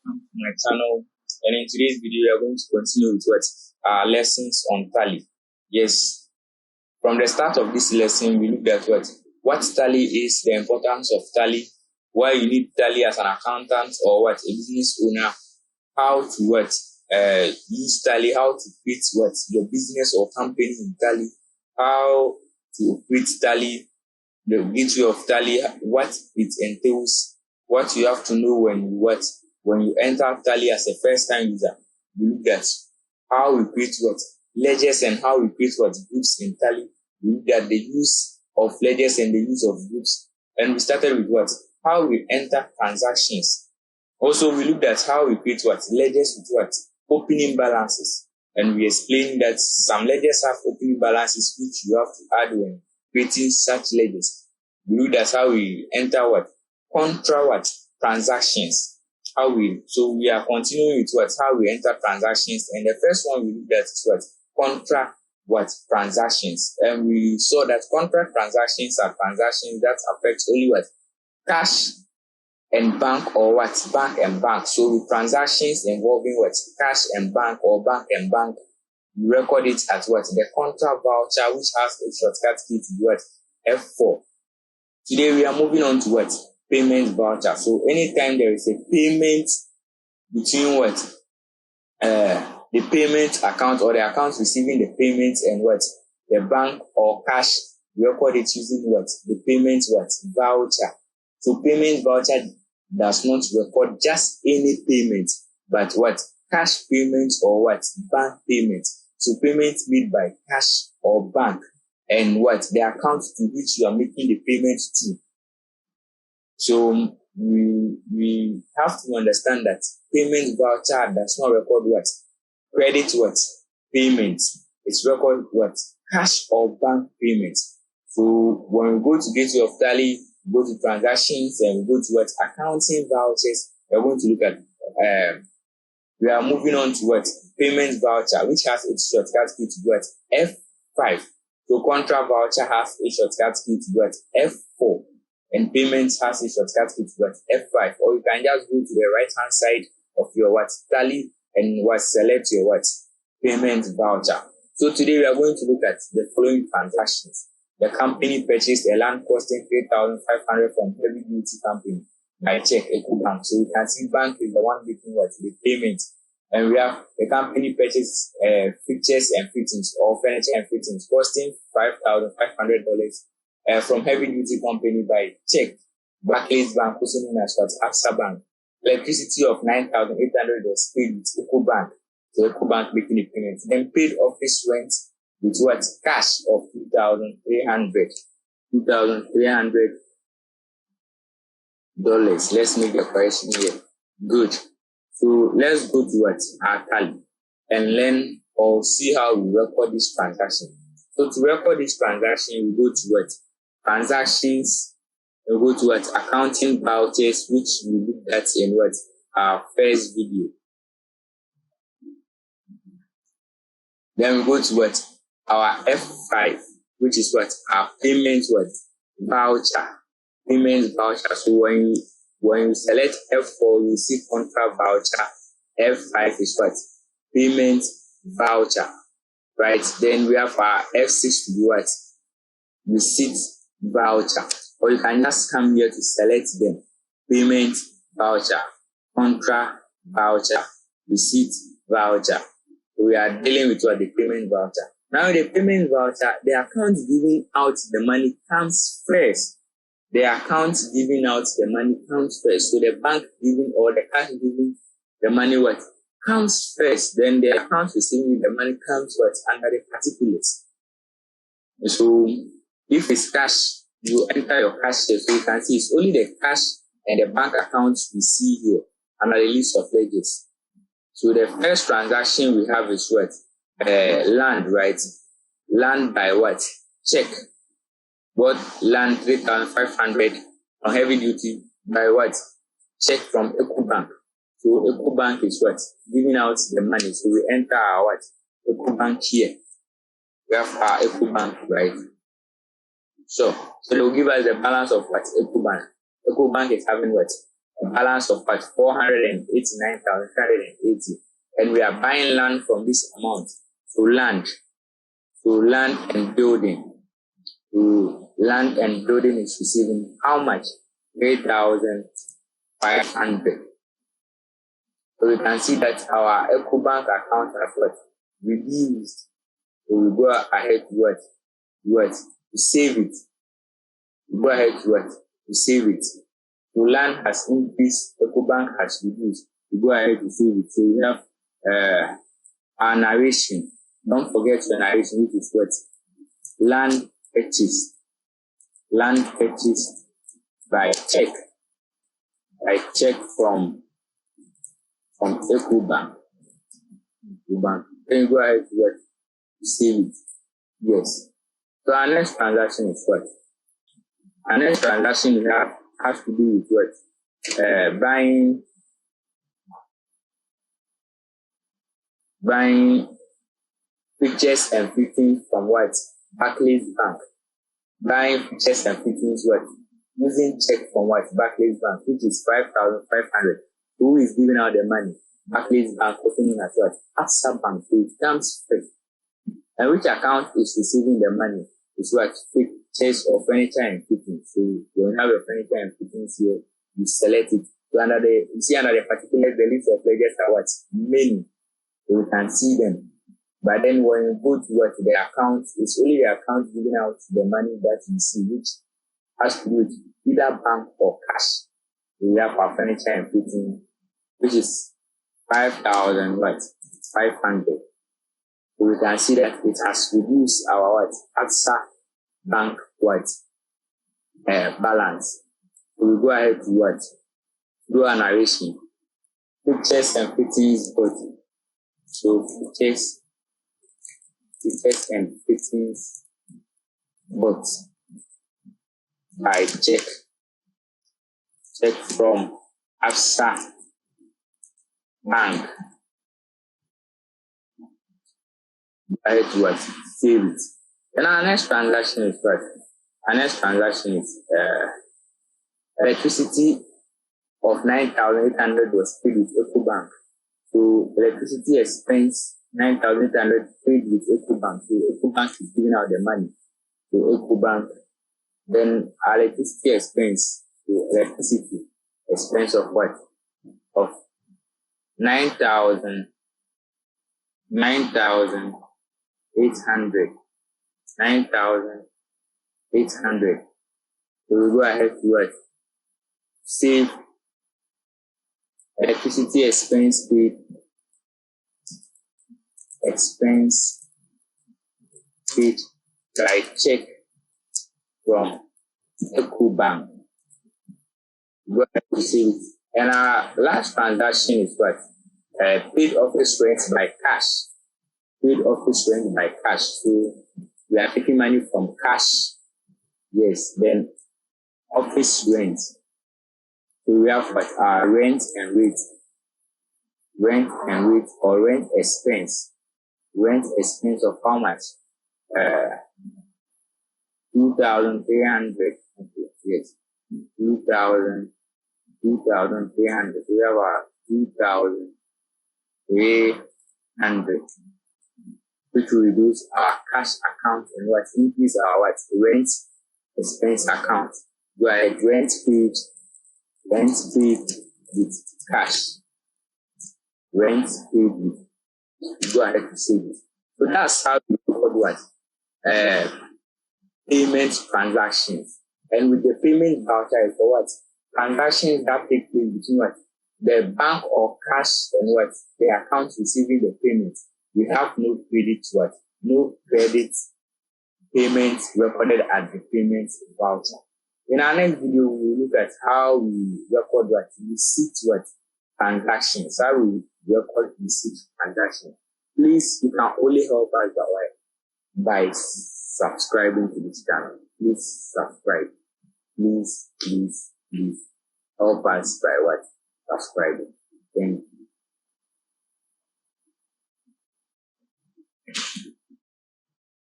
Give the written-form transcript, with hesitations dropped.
welcome to my channel. And in today's video, we are going to continue with what our lessons on tally. Yes, from the start of this lesson, we looked at what tally is, the importance of tally, why you need tally as an accountant or what a business owner, how to use tally, how to create your business or company in tally, how to create tally, the gateway of tally, what it entails, what you have to know when you enter tally as a first-time user. We looked at how we create ledgers and how we create groups in tally. We looked at the use of ledgers and the use of groups, and we started with how we enter transactions. Also, we looked at how we create ledgers with opening balances, and we explained that some ledgers have opening balances which you have to add when creating such ledgers. We looked at how we enter contra transactions. So we are continuing with how we enter transactions, and the first one we looked at is contra transactions, and we saw that contra transactions are transactions that affect only cash and bank, or bank and bank. So with transactions involving cash and bank or bank and bank, we record it as the contra voucher, which has a shortcut key to F4. Today we are moving on to payment voucher. So anytime there is a payment between the payment account or the account receiving the payment and the bank or cash, we record it using the payment voucher. So payment voucher does not record just any payment, but cash payments or bank payments. So payments made by cash or bank, and the account to which you are making the payment to. So we have to understand that payment voucher does not record credit payment. It's record cash or bank payment. So when we go to gateway of tally, we go to transactions, and we go to accounting vouchers, we're going to look at we are moving on to payment voucher, which has its shortcut key to F5. So contra voucher has a shortcut key to F4, and payments has a shortcut key to F5. Or you can just go to the right hand side of your tally and select your payment voucher. So today we are going to look at the following transactions. The company purchased a land costing $3,500 from heavy duty company by check Ecobank. So you can see bank is the one making the payment, and we have the company purchased fixtures and fittings or furniture and fittings costing $5,500 from heavy duty company by check Barclays Bank, also known as Absa Bank. Electricity of $9,800 was paid with Ecobank. So Ecobank making the payment. Then paid office rent with cash of $2,300. Let's make the correction here. Good. So let's go to our tally and learn or see how we record this transaction. So to record this transaction, we go to transactions. We go to accounting vouchers, which we looked at in our first video. Then we go to our F5, which is our payment voucher. Payment voucher. So when you select F4, you see contra voucher. F5 is payment voucher, right? Then we have our F6 to do receipt voucher. Or you can just come here to select them. Payment voucher, contra voucher, receipt voucher. So we are dealing with the payment voucher. Now the payment voucher, the account giving out the money comes first. The account giving out the money comes first. So the bank giving or the cash giving the money comes first. Then the account receiving the money comes under the particulars. So if it's cash, you enter your cash here. So you can see it's only the cash and the bank accounts we see here under the list of ledgers. So the first transaction we have is land, right? Land by check. Bought land $3,500 on heavy duty by check from Ecobank. So Ecobank is giving out the money. So we enter our Ecobank here. We have our Ecobank, right? So they will give us the balance of Ecobank. Ecobank is having a balance of what 489,380, and we are buying land from this amount. So land and building. So land and building is receiving how much? 3,500. So we can see that our EcoBank account has what? Reduced. So we go ahead to what? To save it. We go ahead to what? To save it. So land has increased, EcoBank has reduced. We go ahead to save it. So we have our narration. Don't forget your narration, which is what? Land purchase. Land purchase by check. By check from EcoBank. Then you go ahead to what? To save it. Yes. So our next transaction is what? Our next transaction has to do with what? Buying fixtures and fittings from what? Barclays Bank. Buying fixtures and fittings what? Using check from what? Barclays Bank, which is 5,500. Who is giving out the money? Barclays Bank, opening at what? AXA Bank. So it comes free. And which account is receiving the money? Is what? Fixtures or furniture and fittings. So you have your furniture and fittings here. You select it. So you see under the particular, the list of ledgers are what? Many. So you can see them. But then when you go to what? The account, it's only the account giving out the money that you see, which has to do with either bank or cash. We have our furniture and fitting, which is 5,500. So we can see that it has reduced our what? AXA Bank what? Balance. So we go ahead to what? Do a narration. Fixtures and fittings both. So fixtures and fittings both by check from AXA Bank. By to what? Save it. Then our next transaction is what? Our next transaction is electricity of 9,800 was paid with EcoBank. So electricity expense 9,800 paid with EcoBank. So EcoBank is giving out the money to EcoBank. Then our electricity expense, so electricity expense of what? Of 9,800. 9,800. So we go ahead to what? Save electricity expense paid. Expense paid by check from EcoBank. Go ahead to save it. And our last transaction is what? Paid office rent by cash. Paid office rent by cash. So we are taking money from cash. Yes, then office rent. So we have what? Rent and rate. Rent and rate or rent expense. Rent expense of how much? 2,300. Yes, 2,300. We have our 2,300, which will reduce our cash account and what? Increase our what? Rent expense account. Go ahead, rent paid with cash. Rent paid with. Go ahead to save it. So that's how we record what? Payment transactions. And with the payment voucher is for what? Transactions that take place between what? The bank or cash and what? The account receiving the payment. We have no credit what? No credit payment recorded at the payment voucher. In our next video, we will look at how we record what? Receipt what? Transactions. How we record receipt transactions. Please, you can only help us by subscribing to this channel. Please subscribe. Please help us by what? Subscribing. Thank you.